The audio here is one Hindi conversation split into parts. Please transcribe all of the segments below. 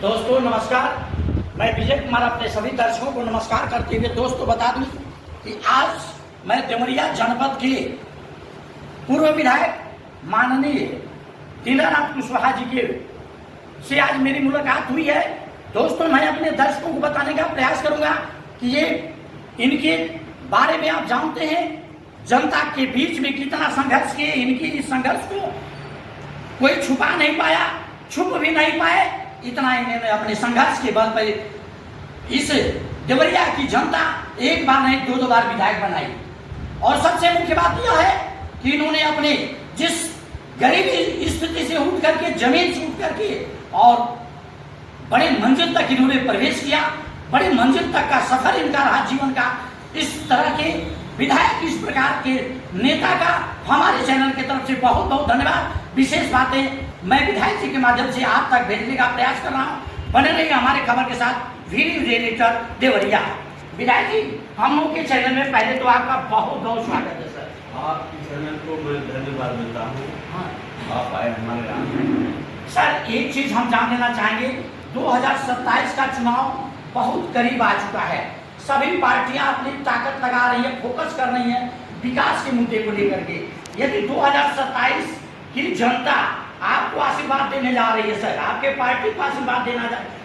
दोस्तों नमस्कार। मैं विजय कुमार अपने सभी दर्शकों को नमस्कार करते हुए दोस्तों बता दूं कि आज मैं देवरिया जनपद के पूर्व विधायक माननीय दीनानाथ कुशवाहा जी के से आज मेरी मुलाकात हुई है। दोस्तों मैं अपने दर्शकों को बताने का प्रयास करूंगा कि ये इनके बारे में आप जानते हैं, जनता के बीच में कितना संघर्ष किए। इनकी इस संघर्ष को कोई छुपा नहीं पाया, छुप भी नहीं पाए। इतना इन्होंने अपने संघर्ष के बल पर इस देवरिया की जनता एक बार नहीं दो बार विधायक बनाई। और सबसे मुख्य बात यह है कि इन्होंने अपने जिस गरीबी स्थिति से उठ करके, जमीन से उठ करके और बड़े मंजिल तक इन्होंने प्रवेश किया। बड़े मंजिल तक का सफर इनका रहा जीवन का। इस तरह के विधायक, इस प्रकार के नेता का हमारे चैनल की तरफ से बहुत बहुत धन्यवाद। विशेष बातें मैं विधायक जी के माध्यम से आप तक भेजने का प्रयास कर रहा हूँ। बने रहिए हमारे खबर के साथ। Video editor Deoria. विधायक जी, हम लोग के चैनल में पहले तो आपका बहुत बहुत स्वागत है सर। आपके चैनल को मैं धन्यवाद देता हूँ। हाँ आप आए हमारे यहाँ। सर, एक चीज हम जान लेना चाहेंगे, 2027 का चुनाव बहुत करीब आ चुका है। सभी पार्टियां अपनी ताकत लगा रही है, फोकस कर रही है विकास के मुद्दे को लेकर के। यदि 2027 की जनता आपको आशीर्वाद देने जा रही है सर, आपके पार्टी को आशीर्वाद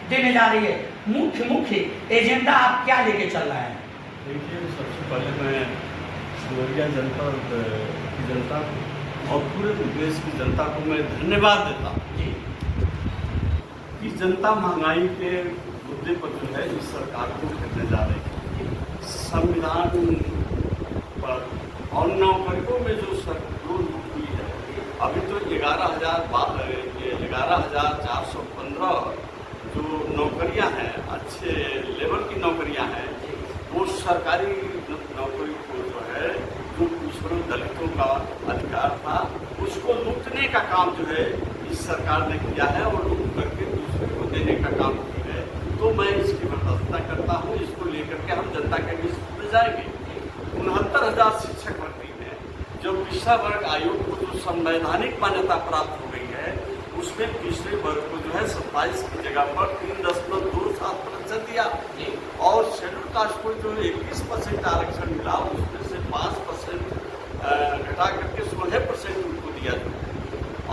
देने जा रही है, मुख्य एजेंडा आप क्या लेके चल रहे हैं? देखिए, सबसे पहले मैं देवरिया जनपद की जनता को और पूरे देश की जनता को मैं धन्यवाद देता हूँ कि जनता महंगाई के मुद्दे पर जो है इस सरकार को घेरने जा रही है। संविधान पर और नौकरियों में जो लूट हुई है, अभी तो 11,415 जो नौकरियां हैं, अच्छे लेवल की नौकरियां हैं, वो सरकारी नौकरी को जो है, जो पिछड़ों दलितों का अधिकार था, उसको लूटने का काम जो है इस सरकार ने किया है और लूट करके दूसरे को देने का काम किया है। तो मैं इसकी बर्दाश्त करता हूँ। इसको लेकर के हम जनता के बीच में जाएंगे। 69,000 शिक्षक भर्ती है। जो पिछड़ा वर्ग आयोग को जो संवैधानिक मान्यता प्राप्त हो गई है, उसमें पिछड़े वर्ग को जो है 27 की जगह पर 3.27% दिया और शेड्यूल कास्ट को जो 21% आरक्षण मिला, उसमें से 5% घटा करके 16% उनको दिया जाए।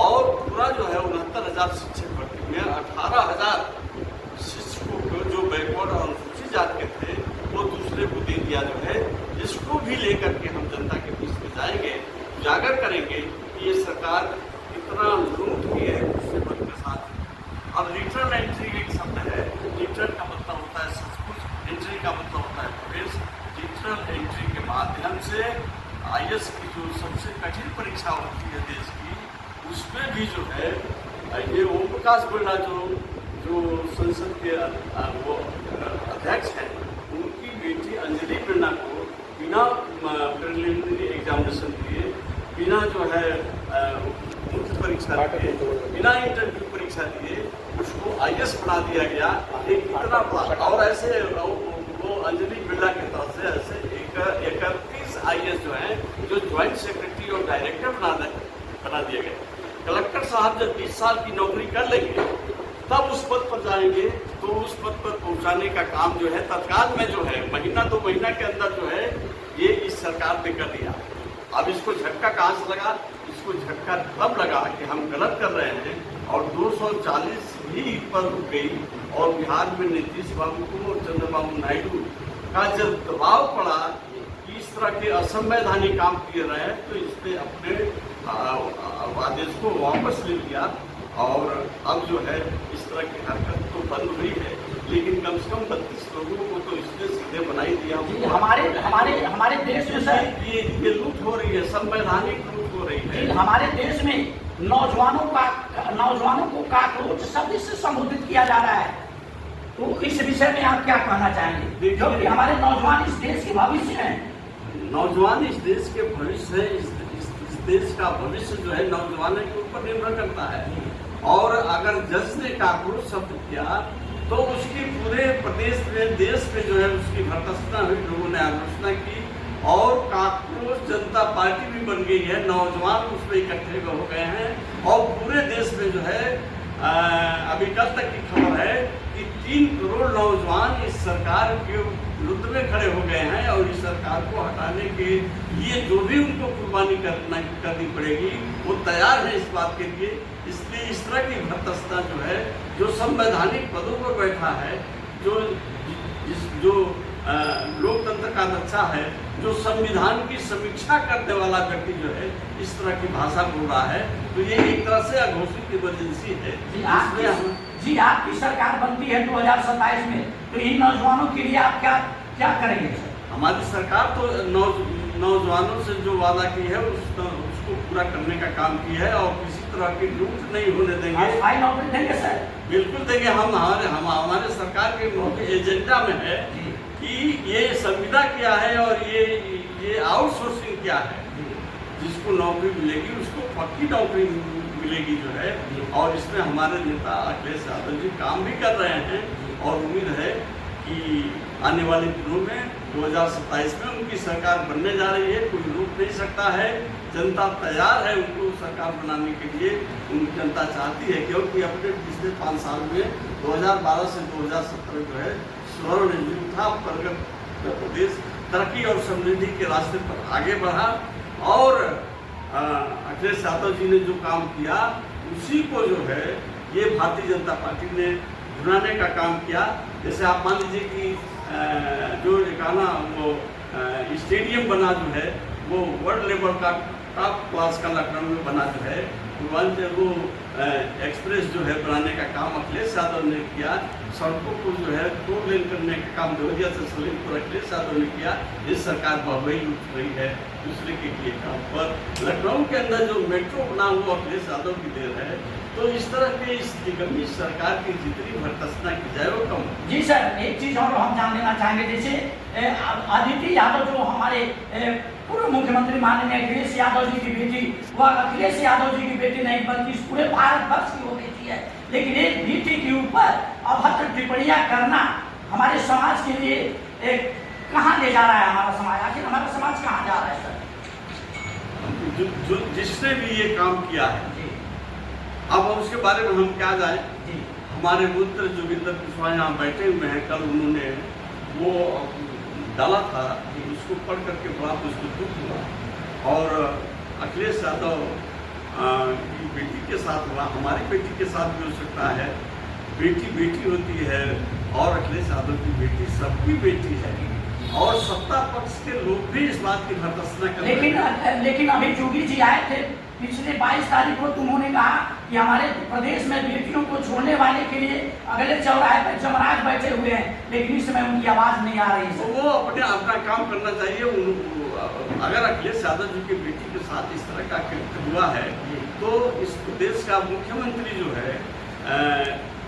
और पूरा जो है 69,000 शिक्षक भर्ती में 18,000 शिक्षकों को जो बैकवर्ड और अनुसूचित जाति के थे वो दूसरे को दे दिया जो है। इसको भी लेकर के हम जनता के बीच में जाएंगे, उजागर करेंगे कि ये सरकार कितना लूट की है दूसरे वर्ग के साथ। अब रिटर्न एंट्री एक शब्द है। रिटर्न का मतलब होता है सब कुछ, एंट्री का मतलब होता है प्रवेश। रिटर्न एंट्री के माध्यम से IAS की जो सबसे कठिन परीक्षा होती है देश की, उसमें भी जो है ये ओम प्रकाश बिरला जो संसद के वो अध्यक्ष हैं, उनकी बेटी अंजलि बिरला को बिना प्रिलिमिनरी एग्जामिनेशन दिए, बिना जो है मुख्य परीक्षा दिए, बिना इंटरव्यू परीक्षा दिए उसको IAS बना दिया गया। एक कितना बड़ा। और ऐसे वो अंजलि बिरला की तरफ से ऐसे 31 IAS जो हैं, जो ज्वाइंट सेक्रेटरी और डायरेक्टर बना दिए गए। कलेक्टर साहब जब 20 साल की नौकरी कर लेंगे तब उस पद पर जाएंगे, तो उस पद पर पहुंचाने का काम जो है तत्काल में जो है महीना 2 महीना के अंदर जो है ये इस सरकार ने कर दिया। अब इसको झटका कहाँ से लगा? इसको झटका तब लगा कि हम गलत कर रहे हैं और 240 ही पर रुक गई। और बिहार में नीतीश बाबू को और चंद्रबाबू नायडू का जब दबाव पड़ा कि इस तरह के असंवैधानिक काम किए रहे हैं, तो इसने अपने आदेश को वापस ले लिया। और अब जो है इस तरह की हरकत तो बंद हुई है, लेकिन कम से कम 32 लोगों को तो इसने सीधे बना ही दिया। हमारे देश में सर ये लूट हो रही है, संवैधानिक लूट हो रही है। हमारे देश में नौजवानों को काकरोच शब्द से संबोधित किया जा रहा है। तो इस विषय में आप क्या कहना चाहेंगे? क्योंकि हमारे नौजवान इस देश के भविष्य हैं। नौजवान इस देश के भविष्य है। इस देश का भविष्य जो है नौजवानों के ऊपर निर्भर करता है। और अगर जज ने काकरोच शब्द किया तो उसकी पूरे प्रदेश में, देश में जो है उसकी भर्त्सना हुई, लोगों ने आलोचना की और काकरोच जनता पार्टी भी बन गई है। नौजवान उसमें इकट्ठे हो गए हैं और पूरे देश में जो है अभी कल तक की खबर है कि 3 करोड़ नौजवान इस सरकार के विरुद्ध में खड़े हो गए हैं और इस सरकार को हटाने के लिए जो भी उनको कुर्बानी करनी पड़ेगी वो तैयार है इस बात के लिए। इसलिए इस तरह की भर्तस्ता जो है, जो संवैधानिक पदों पर बैठा है, जो लोकतंत्र का रक्षा है, जो संविधान की समीक्षा करने वाला व्यक्ति जो है इस तरह की भाषा बोल रहा है, तो ये एक तरह से अघोषित इमरजेंसी है। जी आपकी सरकार बनती है 2027 में, तो इन नौजवानों के लिए आप क्या करेंगे? हमारी सरकार तो नौजवानों से जो वादा की है उसको पूरा करने का काम किया है और किसी तरह की लूट नहीं होने देंगे। नौकरी देंगे सर? बिल्कुल देंगे। हमारे सरकार के एजेंडा में है कि ये संविदा क्या है और ये आउटसोर्सिंग क्या है। जिसको नौकरी मिलेगी उसको पक्की नौकरी मिलेगी जो है, और इसमें हमारे नेता अखिलेश यादव जी काम भी कर रहे हैं और उम्मीद है कि आने वाले दिनों में 2027 में उनकी सरकार बनने जा रही है। कोई रोक नहीं सकता है। जनता तैयार है उनको सरकार बनाने के लिए। उनकी जनता चाहती है, क्योंकि अपने पिछले 5 साल में 2012 से 2017 जो है स्वर्ण युग था। उत्तर प्रदेश तरक्की और समृद्धि के रास्ते पर आगे बढ़ा और अखिलेश यादव जी ने जो काम किया उसी को जो है ये भारतीय जनता पार्टी ने भुनाने का काम किया। जैसे आप मान लीजिए कि जो एकाना वो स्टेडियम बना जो है वो वर्ल्ड लेवल का टॉप क्लास का लखनऊ में बना जो है, पूर्वांचल वो एक्सप्रेस जो है बनाने का काम अखिलेश यादव ने किया। सड़कों को जो है 4 लेन करने का काम देवरिया से सलीमपुर अखिलेश यादव ने किया। इस सरकार बम्बई उठ रही है दूसरे के लिए काम पर। लखनऊ के अंदर जो मेट्रो बना वो अखिलेश यादव की देर है। तो इस तरह के इस निगमी सरकार की जितनी भर्त्सना की जाए वो कम। जी सर, एक चीज और हम जान लेना चाहेंगे, जैसे अदिति यादव जो हमारे पूर्व मुख्यमंत्री माननीय अखिलेश यादव जी की बेटी, वह अखिलेश यादव जी की बेटी नहीं बल्कि इस पूरे भारत वर्ष की वो बेटी है, लेकिन एक बेटी के ऊपर अभद्र टिप्पणियां करना हमारे समाज के लिए कहाँ ले जा रहा है? हमारा समाज, आखिर हमारा समाज कहाँ जा रहा है सर? जिसने भी ये काम किया है, अब उसके बारे में हम क्या जाए। हमारे मित्र जोगिंदर कुशवाहा यहाँ बैठे हुए हैं, कल उन्होंने वो डाला था, उसको पढ़ करके बड़ा उसको दुख हुआ। और अखिलेश यादव की बेटी के साथ हुआ, हमारी बेटी के साथ भी हो सकता है। बेटी बेटी होती है और अखिलेश यादव की बेटी सबकी बेटी है और सत्ता पक्ष के लोग भी इस बात की भर्त्सना कर रहे हैं। लेकिन अभी जोगी जी आए थे पिछले 22 तारीख को, उन्होंने कहा कि हमारे प्रदेश में बेटियों को छोड़ने वाले के लिए अगले चौराहे पर जमराज बैठे हुए हैं, लेकिन इस समय उनकी आवाज नहीं आ रही है। तो वो अपना काम करना चाहिए। अगर अखिलेश यादव जी की बेटी के साथ इस तरह का कृत्य हुआ है तो इस प्रदेश का मुख्यमंत्री जो है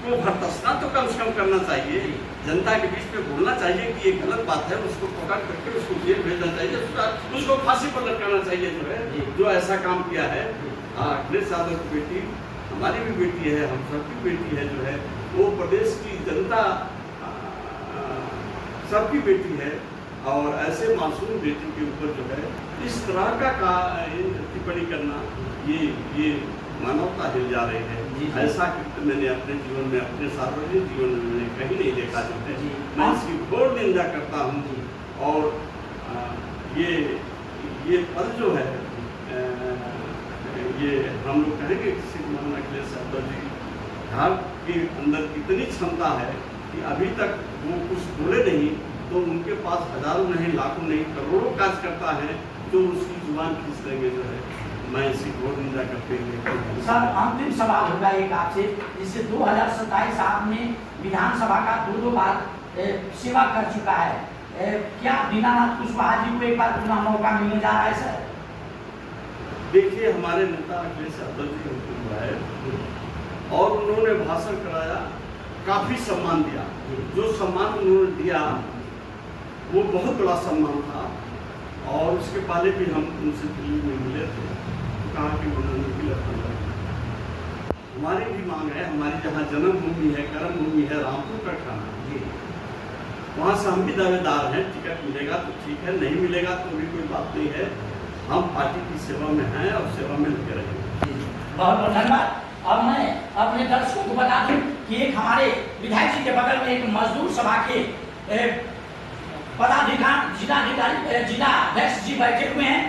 को भर्त्सना तो कम से कम करना चाहिए। जनता के बीच में बोलना चाहिए कि ये गलत बात है, उसको पकड़ करके उसको जेल भेजना चाहिए, उसको फांसी पर लटकाना चाहिए जो है जो ऐसा काम किया है। अखिलेश यादव की बेटी हमारी भी बेटी है, हम सबकी बेटी है जो है, वो प्रदेश की जनता सबकी बेटी है। और ऐसे मासूम बेटी के ऊपर जो है इस तरह का टिप्पणी करना ये मानवता हिल जा रही है। ऐसा कृत्य मैंने अपने जीवन में, अपने सार्वजनिक जीवन में मैंने कहीं नहीं देखा जो है। मैं इसकी घोर निंदा करता हूँ। और ये पद जो है ये हम लोग कहेंगे किसी मान अखिलेश यादव जी घर के अंदर इतनी क्षमता है कि अभी तक वो कुछ बोले नहीं तो उनके पास हजारों नहीं, लाखों नहीं, करोड़ों कार्यकर्ता है जो उसकी जुबान खींच लेंगे जो है। मैं इसी घोर निंदा करते हुए सर अंतिम सवाल होगा एक आपसे, जिससे 2027 आपने विधानसभा का 2 बार सेवा कर चुका है, क्या दीनानाथ कुशवाहा जी को एक बार पुनः मौका मिलने जा रहा है सर? देखिए, हमारे नेता अखिलेश यादव जी हमको है और उन्होंने भाषण कराया, काफी सम्मान दिया। जो सम्मान उन्होंने दिया वो बहुत बड़ा सम्मान था। और उसके पहले भी हम उनसे दिल्ली में मिले थे, कहा कि उन्होंने हमारी भी मांग है, हमारी जहाँ जन्मभूमि है, कर्म भूमि है, रामपुर का ठाना, वहाँ से हम भी दावेदार हैं। टिकट मिलेगा तो ठीक है, नहीं मिलेगा तो भी कोई बात नहीं है। हम पार्टी की सेवा में हैं और सेवा में लगे रहेंगे। बहुत बहुत धन्यवाद। अब मैं अपने दर्शकों को बता दूं कि एक हमारे विधायक जी के बगल में एक मजदूर सभा के पदाधिकारी जिलाध्यक्ष जी बैठे हुए हैं।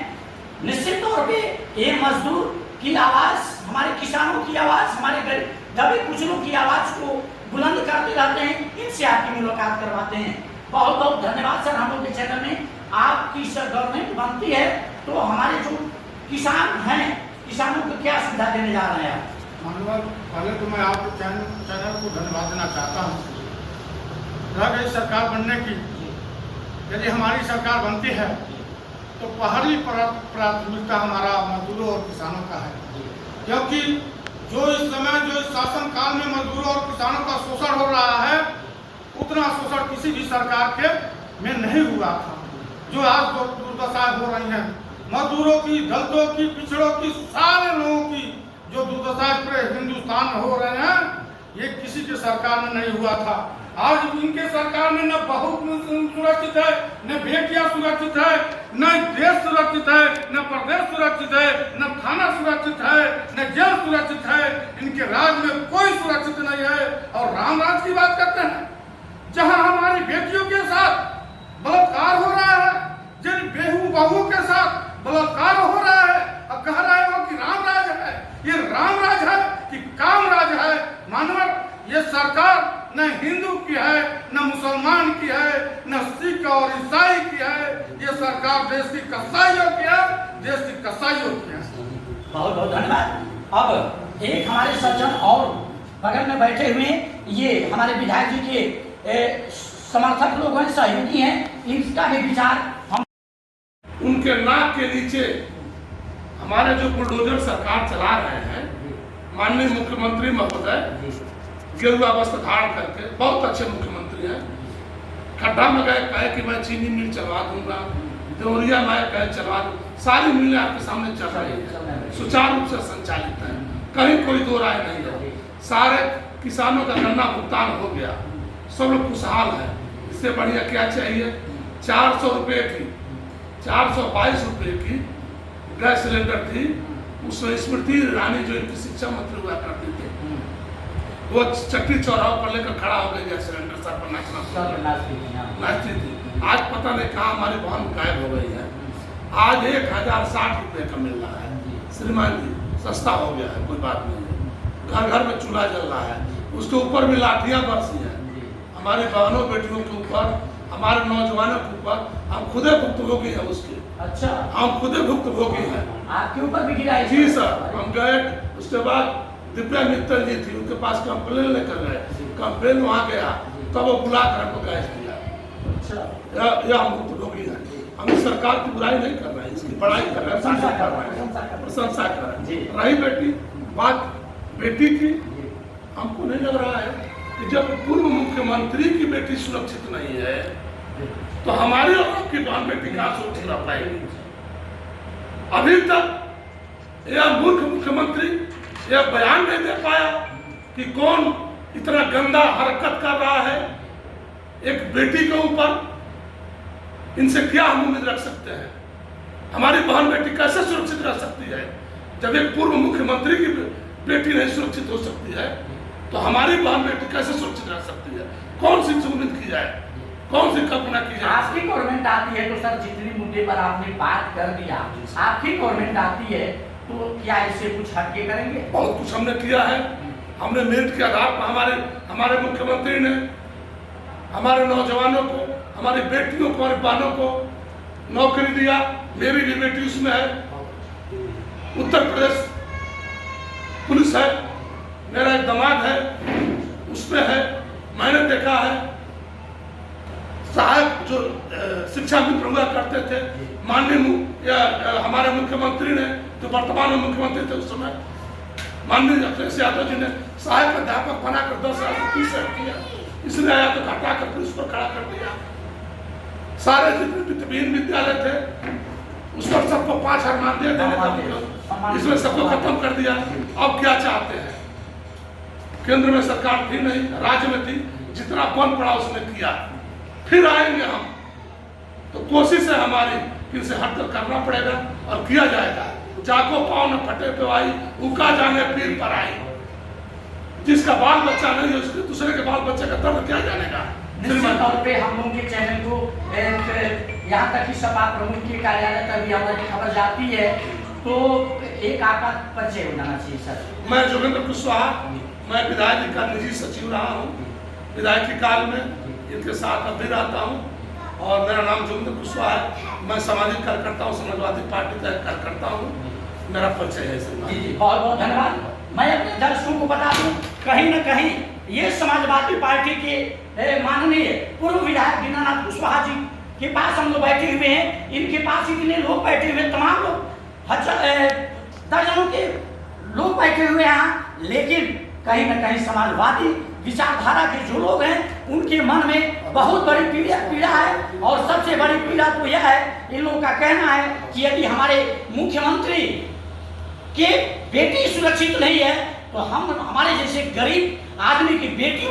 निश्चित तौर पे ये मजदूर की आवाज, हमारे किसानों की आवाज, हमारे दबे कुचलों की आवाज को बुलंद करते रहते हैं। इनसे आपकी मुलाकात करवाते हैं। बहुत बहुत धन्यवाद सर। हम लोग के चैनल में आपकी सर गवर्नमेंट बनती है तो हमारे जो किसान हैं, किसानों को क्या सुविधा देने जा रहे हैं? माननीय, पहले तो मैं आपके चैनल को धन्यवाद देना चाहता हूँ। रह गई सरकार बनने की, यदि हमारी सरकार बनती है तो पहली प्राथमिकता हमारा मजदूरों और किसानों का है, क्योंकि जो इस समय जो इस शासन काल में मजदूरों और किसानों का शोषण हो रहा है, उतना शोषण किसी भी सरकार के में नहीं हुआ था। जो आज दुर्दशाएं हो रही हैं मजदूरों की, दलितों की, पिछड़ों की, सारे लोगों की जो दुर्दशाएं पूरे हिंदुस्तान में हो रहे हैं, ये किसी के सरकार में नहीं हुआ था। आज इनके सरकार में न बहू सुरक्षित है, न बेटियां सुरक्षित है, न देश सुरक्षित है, न प्रदेश सुरक्षित है, न थाना सुरक्षित है, न जेल सुरक्षित है। इनके राज में कोई सुरक्षित नहीं है। और राम राज की बात करते हैं, जहां हमारी बेटियों के साथ बलात्कार हो रहा है, जिन बहुओं के साथ बलात्कार हो रहा है, अब कह रहे हो कि राम राज है। ये राम राज है कि काम राज है? मानव, ये सरकार न हिंदू की है, न मुसलमान की है, न सिख और ईसाई की है। ये सरकार देश की कसाईयों की है, देश की कसाईयों की है। बहुत बहुत धन्यवाद। अब एक हमारे सज्जन और बगल में बैठे हुए ये हमारे विधायक जी के समर्थक लोग हैं, सहयोगी हैं। इनका भी विचार हम उनके नाक के नीचे हमारे जो बुलडोजर सरकार चला रहे हैं, माननीय मुख्यमंत्री महोदय गेरुआ वस्त्र धारण करके, बहुत अच्छे मुख्यमंत्री हैं। खड्डा में गए कहे कि मैं चीनी मिल चलवा दूंगा, देवरिया में कहे चलवा दूँ। सारी मिलें आपके सामने चल रही है, सुचारू रूप से संचालित है, कहीं कोई दो राय नहीं है। सारे किसानों का गन्ना भुगतान हो गया, सब लोग खुशहाल है। इससे बढ़िया क्या चाहिए? 400 रुपये की, 422 रुपये की गैस सिलेंडर थी। उसमें स्मृति ईरानी जो इनकी शिक्षा मंत्री हुआ करती थी, वो चक्री चौराहों पर लेकर खड़ा हो गई गैस सिलेंडर सर पर नाचती थी। आज पता नहीं कहाँ हमारी बहन गायब हो गई है। आज 1060 रुपये का मिल रहा है। श्रीमान जी, सस्ता हो गया है, कोई बात नहीं है। घर घर में चूल्हा जल रहा है, उसके ऊपर भी लाठियाँ बरसी हैं हमारी बहनों बेटियों के ऊपर, हमारे नौजवानों के ऊपर। हम खुदे भुक्तभोगी हैं उसके। अच्छा, हम खुदे भुक्तभोगी हैं। आपके ऊपर भी गिरा है? जी सर, हम गए, उसके बाद दिव्या मित्तल जी थी, उनके पास कंप्लेन लेकर गए। कंप्लेन वहाँ गया, तब वो बुला कर हमको गैस दिया। अच्छा, यह हम भुक्तभोगी हैं। हम इस सरकार की बुराई नहीं कर रहे हैं, इसकी बड़ाई कर रहे हैं, प्रशंसा कर रहे हैं। रही बेटी बात बेटी की, हमको नहीं लग रहा है कि जब पूर्व मुख्यमंत्री की बेटी सुरक्षित नहीं है तो हमारी और आपकी बहन बेटी कहाँ सुरक्षित रह पाएगी? अभी तक यह मूर्ख मुख्यमंत्री यह बयान नहीं दे पाया कि कौन इतना गंदा हरकत कर रहा है एक बेटी के ऊपर। इनसे क्या हम उम्मीद रख सकते हैं? हमारी बहन बेटी कैसे सुरक्षित रह सकती है? जब एक पूर्व मुख्यमंत्री की बेटी नहीं सुरक्षित हो सकती है तो हमारी बहन बेटी कैसे सुरक्षित रह सकती है? कौन सी उम्मीद की जाए, कौन सी कल्पना की जाए? आपकी गवर्नमेंट आती है तो सर, जितने मुद्दे पर आपने बात कर दिया, आपकी गवर्नमेंट आती है तो क्या इससे कुछ हटके करेंगे? बहुत कुछ हमने किया है। हमने मेरिट के आधार पर हमारे मुख्यमंत्री ने हमारे नौजवानों को, हमारी बेटियों को, हमारी बहनों को नौकरी दिया। मेरी भी बेटी उसमें है, उत्तर प्रदेश पुलिस है, मेरा एक दामाद है उसमें है। मैंने देखा है सहायक जो शिक्षा मित्र हुआ करते थे, माननीय हमारे मुख्यमंत्री ने, जो वर्तमान में मुख्यमंत्री थे उस समय, माननीय अखिलेश यादव जी ने सहायक अध्यापक बनाकर 10 साल से 30 साल किया। इसलिए आया तो घटा कर पुलिस पर खड़ा कर दिया। सारे जितने विभिन्न विद्यालय थे उस पर सबको 5,000 मान दिया देने, इसमें सबको खत्म कर दिया। अब क्या चाहते हैं? केंद्र में सरकार थी नहीं, राज्य में थी, जितना बन पड़ा उसने किया। फिर आएंगे हम तो कोशिश है हमारी कि इनसे हटकर करना पड़ेगा और किया जाएगा। जाको पाँव न फटे पे आई, उका जाने पीर पर आई। जिसका बाल बच्चा नहीं है उसके दूसरे के बाल बच्चे का दर्द क्या जानेगा। निश्चित तौर पे हम लोगों के चैनल को यहाँ तक कि सपा प्रमुख के कार्यालय तक भी हमारी खबर जाती है, तो एक आपका परिचय हो जाना चाहिए सर। मैं जोगेंद्र कुशवाहा, मैं विधायक का निजी सचिव रहा हूँ विधायक काल में, इनके साथ अब भी रहता हूँ और मेरा नाम जोगेंद्र कुशवाहा है। मैं सामाजिक कार्यकर्ता हूँ, समाजवादी पार्टी का कार्यकर्ता हूँ, मेरा परिचय है सर। जी जी, बहुत बहुत धन्यवाद। मैं अपने दर्शकों को बता दूं, कहीं न कहीं ये समाजवादी पार्टी के माननीय पूर्व विधायक दीनानाथ कुशवाहा जी के पास हम लोग बैठे हुए हैं। इनके पास इतने लोग बैठे हुए, तमाम लोग दर्जनों के लोग बैठे हुए हैं, लेकिन कहीं न कहीं समाजवादी विचारधारा के जो लोग हैं उनके मन में बहुत बड़ी पीड़ा है। और सबसे बड़ी पीड़ा तो यह है, इन लोगों का कहना है कि यदि हमारे मुख्यमंत्री के बेटी सुरक्षित नहीं है तो हम हमारे जैसे गरीब आदमी की बेटी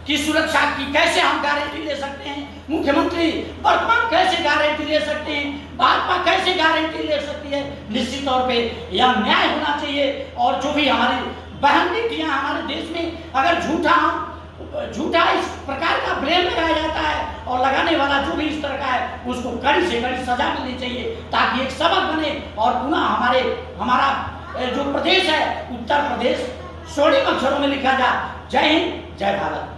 की सुरक्षा की कैसे हम गारंटी ले सकते हैं। मुख्यमंत्री वर्तमान कैसे गारंटी ले सकते हैं, भाजपा कैसे गारंटी ले सकती है। निश्चित तौर पे यह न्याय होना चाहिए। और जो भी हमारी बहन बेटियां हमारे देश में अगर झूठा इस प्रकार का ब्लेम लगाया जाता है और लगाने वाला जो भी इस तरह का है उसको कड़ी से कड़ी सजा मिलनी चाहिए, ताकि एक सबक बने और पुनः हमारा जो प्रदेश है उत्तर प्रदेश स्वर्णिम अक्षरों में लिखा जाए। जय हिंद, जय भारत।